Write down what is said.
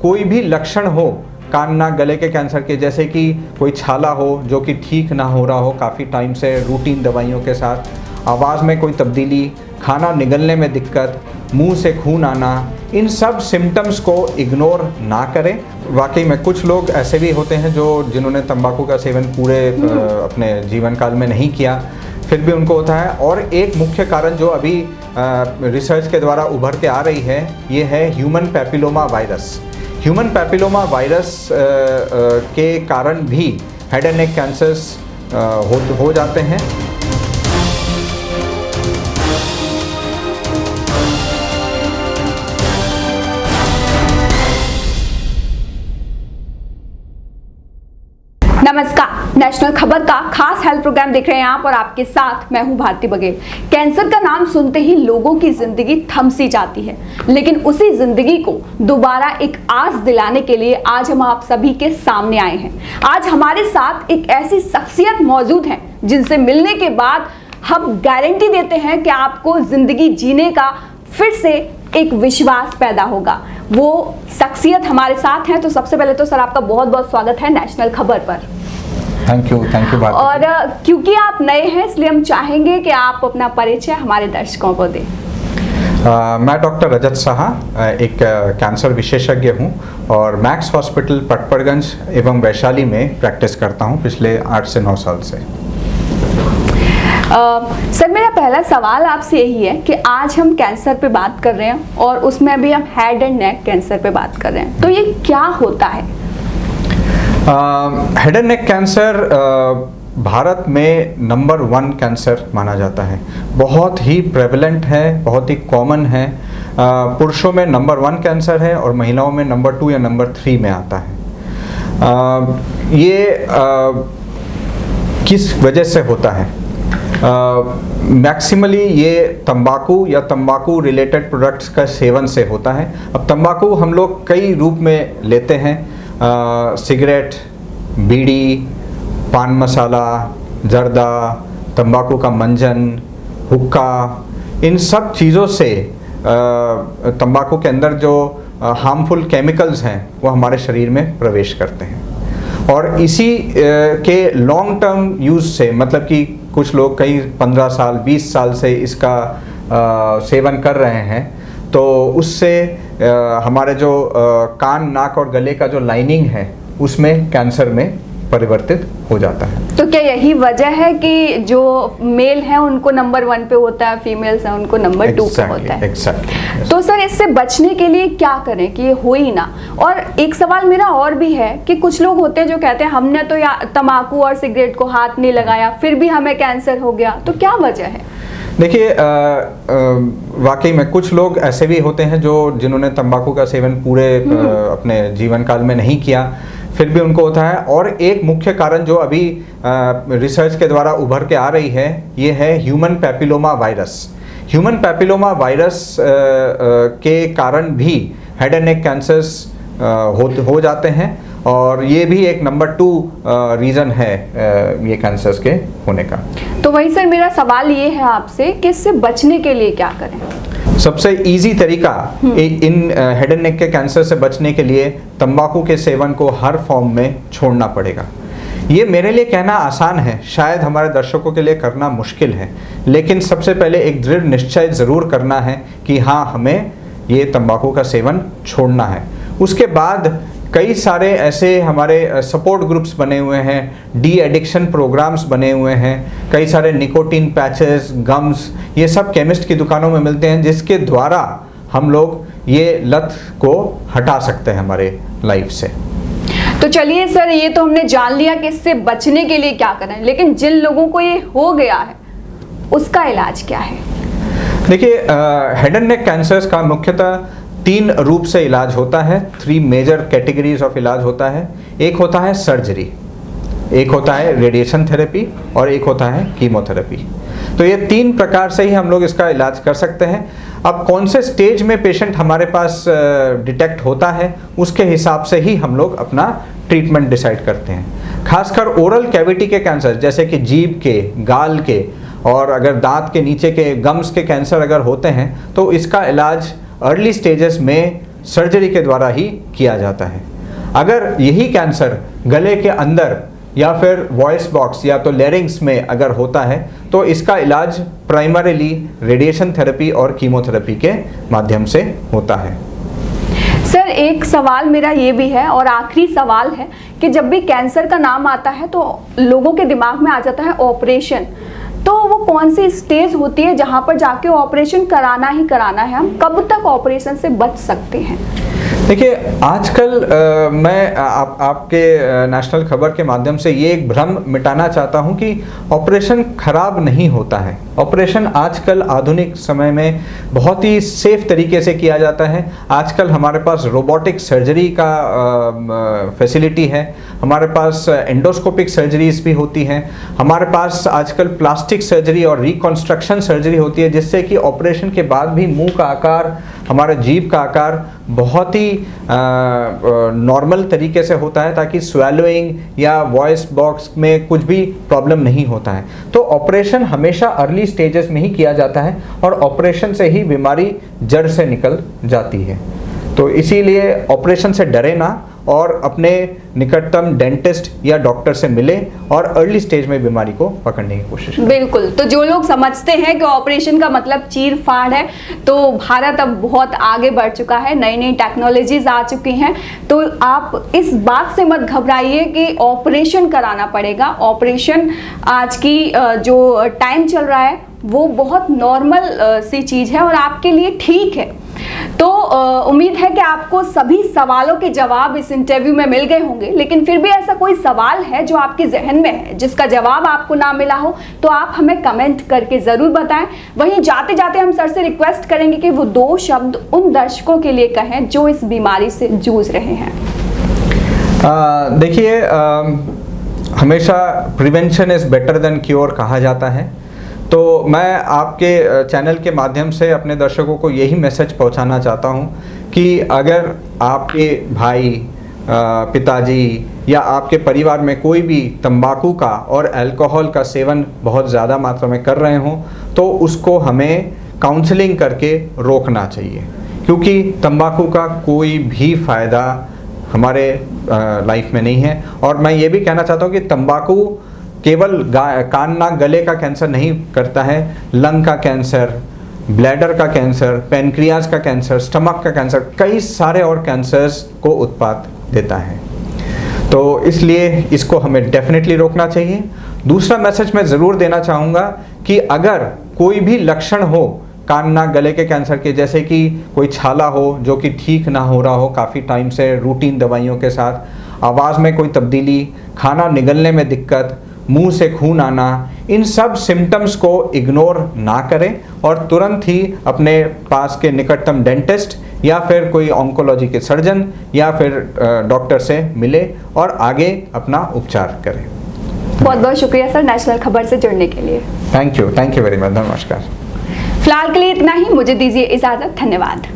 कोई भी लक्षण हो कान नाक गले के कैंसर के, जैसे कि कोई छाला हो जो कि ठीक ना हो रहा हो काफ़ी टाइम से रूटीन दवाइयों के साथ, आवाज़ में कोई तब्दीली, खाना निगलने में दिक्कत, मुंह से खून आना, इन सब सिम्टम्स को इग्नोर ना करें। वाकई में कुछ लोग ऐसे भी होते हैं जिन्होंने तंबाकू का सेवन पूरे अपने जीवन काल में नहीं किया, फिर भी उनको होता है। और एक मुख्य कारण जो अभी रिसर्च के द्वारा उभर के आ रही है, ये है human papilloma virus. Human papilloma virus के कारण भी हेड एंड नेक कैंसर्स हो जाते हैं। नमस्कार, नेशनल खबर का खास हेल्थ प्रोग्राम देख रहे हैं आप और आपके साथ मैं हूं भारती बघेल। कैंसर का नाम सुनते ही लोगों की जिंदगी थम सी जाती है, लेकिन उसी जिंदगी को दोबारा एक आस दिलाने के लिए आज हम आप सभी के सामने आए हैं। आज हमारे साथ एक ऐसी शख्सियत मौजूद है जिनसे मिलने के बाद हम गारंटी देते हैं कि आपको जिंदगी जीने का फिर से एक विश्वास पैदा होगा। वो शख्सियत हमारे साथ हैं, तो सबसे पहले तो सर आपका बहुत बहुत स्वागत है नेशनल खबर पर। Thank you Bharti. और क्योंकि आप नए हैं इसलिए हम चाहेंगे कि आप अपना परिचय हमारे दर्शकों को दें। मैं डॉक्टर रजत साहा एक कैंसर विशेषज्ञ हूं और मैक्स हॉस्पिटल पटपड़गंज एवं वैशाली में प्रैक्टिस करता हूं पिछले 8 से 9 साल से। सर मेरा पहला सवाल आपसे यही है कि आज हम कैंसर पे बात कर रहे हैं और उसमें भी हम हेड एंड नेक कैंसर पे बात कर रहे हैं, तो ये क्या होता है? Head and neck cancer Bharat में नंबर 1 कैंसर माना जाता है। बहुत ही प्रेवलेंट है, बहुत ही कॉमन है। पुरुषों में नंबर 1 कैंसर है और महिलाओं में नंबर 2 या नंबर 3 में आता है। ये किस वजह से होता है? मैक्सिमली ये तंबाकू या तंबाकू रिलेटेड प्रोडक्ट्स का सेवन से होता है। अब तंबाकू हम लोग कई रूप में लेते हैं, सिगरेट, बीड़ी, पान मसाला, जर्दा, तंबाकू का मंजन, हुक्का, इन सब चीज़ों से तंबाकू के अंदर जो हार्मफुल केमिकल्स हैं वो हमारे शरीर में प्रवेश करते हैं। और इसी के लॉन्ग टर्म यूज़ से, मतलब कि कुछ लोग कई 15 साल 20 साल से इसका सेवन कर रहे हैं, तो उससे हमारे जो कान नाक और गले का जो लाइनिंग है उसमें कैंसर में परिवर्तित हो जाता है। तो क्या यही वजह है कि जो मेल हैं उनको नंबर 1 पे होता है, फीमेल्स हैं उनको नंबर 2 पे होता है? एग्जैक्टली। तो सर इससे बचने के लिए क्या करें कि ये हो ही ना? और एक सवाल मेरा और भी है कि कुछ लोग होते हैं जो कहते हैं हमने तो तंबाकू और सिगरेट को हाथ नहीं लगाया फिर भी हमें कैंसर हो गया, तो क्या वजह है? देखिए, वाकई में कुछ लोग ऐसे भी होते हैं जिन्होंने तंबाकू का सेवन पूरे अपने जीवन काल में नहीं किया, फिर भी उनको होता है। और एक मुख्य कारण जो अभी रिसर्च के द्वारा उभर के आ रही है, ये है human papilloma virus. Human papilloma virus के कारण भी हेड एंड नेक कैंसर्स हो जाते हैं और ये भी एक नंबर 2 रीज़न है ये कैंसर्स के होने का। तो वही सर मेरा सवाल ये है आपसे कि इससे बचने के लिए क्या करें? सबसे इजी तरीका इन हेड एंड नेक के कैंसर से बचने के लिए तंबाकू के सेवन को हर फॉर्म में छोड़ना पड़ेगा। ये मेरे लिए कहना आसान है, शायद हमारे दर्शकों के लिए करना मुश्किल है, लेकिन सबसे पहले एक दृढ़ निश्चय ज़रूर करना है कि हाँ, हमें ये तंबाकू का सेवन छोड़ना है। उसके बाद कई सारे ऐसे हमारे सपोर्ट ग्रुप्स बने हुए हैं, डी एडिक्शन प्रोग्राम्स बने हुए हैं, कई सारे निकोटीन पैचेस, गम्स, ये सब केमिस्ट की दुकानों में मिलते हैं, जिसके द्वारा हम लोग ये लत को हटा सकते हैं हमारे लाइफ से। तो चलिए सर, ये तो हमने जान लिया कि इससे बचने के लिए क्या करें, लेकिन जिन लोगों को ये हो गया है उसका इलाज क्या है? देखिए, हेड एंड नेक कैंसर्स का मुख्यतः 3 रूप से इलाज होता है। 3 मेजर कैटेगरीज ऑफ इलाज होता है। एक होता है सर्जरी, एक होता है रेडिएशन थेरेपी और एक होता है कीमोथेरेपी। तो ये 3 प्रकार से ही हम लोग इसका इलाज कर सकते हैं। अब कौन से स्टेज में पेशेंट हमारे पास डिटेक्ट होता है, उसके हिसाब से ही हम लोग अपना ट्रीटमेंट डिसाइड करते हैं। खासकर ओरल कैविटी के कैंसर, जैसे कि जीभ के, गाल के और अगर दांत के नीचे के गम्स के कैंसर अगर होते हैं, तो इसका इलाज अर्ली स्टेजेस में सर्जरी के द्वारा ही किया जाता है। अगर यही कैंसर गले के अंदर या फिर वॉइस बॉक्स या तो लैरिंग्स में अगर होता है तो इसका इलाज प्राइमरीली रेडिएशन थेरेपी और कीमोथेरेपी के माध्यम से होता है। सर, एक सवाल मेरा ये भी है और आखिरी सवाल है कि जब भी कैंसर का नाम आता है तो लोगों के दिमाग में आ जाता है ऑपरेशन, तो वो कौन सी स्टेज होती है जहां पर जाके ऑपरेशन कराना ही कराना है? हम कब तक ऑपरेशन से बच सकते हैं? देखिए, आजकल मैं आपके नेशनल खबर के माध्यम से ये एक भ्रम मिटाना चाहता हूँ कि ऑपरेशन खराब नहीं होता है। ऑपरेशन आजकल आधुनिक समय में बहुत ही सेफ तरीके से किया जाता है। आजकल हमारे पास रोबोटिक सर्जरी का फैसिलिटी है, हमारे पास एंडोस्कोपिक सर्जरीज भी होती हैं, हमारे पास आजकल प्लास्टिक सर्जरी और रिकॉन्स्ट्रक्शन सर्जरी होती है, जिससे कि ऑपरेशन के बाद भी मुंह का आकार, हमारे जीभ का आकार बहुत ही नॉर्मल तरीके से होता है, ताकि स्वेलोइंग या वॉइस बॉक्स में कुछ भी प्रॉब्लम नहीं होता है। तो ऑपरेशन हमेशा अर्ली स्टेजेस में ही किया जाता है और ऑपरेशन से ही बीमारी जड़ से निकल जाती है। तो इसीलिए ऑपरेशन से डरे ना और अपने निकटतम डेंटिस्ट या डॉक्टर से मिले और अर्ली स्टेज में बीमारी को पकड़ने की कोशिश करें। बिल्कुल। तो जो लोग समझते हैं कि ऑपरेशन का मतलब चीर फाड़ है, तो भारत अब बहुत आगे बढ़ चुका है, नई नई टेक्नोलॉजीज आ चुकी हैं, तो आप इस बात से मत घबराइए कि ऑपरेशन कराना पड़ेगा। ऑपरेशन आज की जो टाइम चल रहा है वो बहुत नॉर्मल सी चीज़ है और आपके लिए ठीक है। तो उम्मीद है कि आपको सभी सवालों के जवाब इस इंटरव्यू में मिल गए होंगे, लेकिन फिर भी ऐसा कोई सवाल है जो आपके जहन में है जिसका जवाब आपको ना मिला हो तो आप हमें कमेंट करके ज़रूर बताएं। वहीं जाते जाते हम सर से रिक्वेस्ट करेंगे कि वो 2 शब्द उन दर्शकों के लिए कहें जो इस बीमारी से जूझ रहे हैं। देखिए, हमेशा prevention is better than cure कहा जाता है। तो मैं आपके चैनल के माध्यम से अपने दर्शकों को यही मैसेज पहुंचाना चाहता हूं कि अगर आपके भाई, पिताजी या आपके परिवार में कोई भी तंबाकू का और अल्कोहल का सेवन बहुत ज़्यादा मात्रा में कर रहे हों तो उसको हमें काउंसलिंग करके रोकना चाहिए, क्योंकि तंबाकू का कोई भी फ़ायदा हमारे लाइफ में नहीं है। और मैं ये भी कहना चाहता हूँ कि तंबाकू केवल कान नाक गले का कैंसर नहीं करता है, लंग का कैंसर, ब्लैडर का कैंसर, पेनक्रियाज का कैंसर, स्टमक का कैंसर, कई सारे और कैंसर्स को उत्पाद देता है। तो इसलिए इसको हमें डेफिनेटली रोकना चाहिए। दूसरा मैसेज मैं ज़रूर देना चाहूँगा कि अगर कोई भी लक्षण हो कान नाक गले के कैंसर के, जैसे कि कोई छाला हो जो कि ठीक ना हो रहा हो काफ़ी टाइम से रूटीन दवाइयों के साथ, आवाज़ में कोई तब्दीली, खाना निगलने में दिक्कत, मुंह से खून आना, इन सब सिम्टम्स को इग्नोर ना करें और तुरंत ही अपने पास के निकटतम डेंटिस्ट या फिर कोई ऑन्कोलॉजी के सर्जन या फिर डॉक्टर से मिले और आगे अपना उपचार करें। बहुत बहुत शुक्रिया सर नेशनल खबर से जुड़ने के लिए। Thank you very much. नमस्कार। फिलहाल के लिए इतना ही, मुझे दीजिए इजाज़त। धन्यवाद।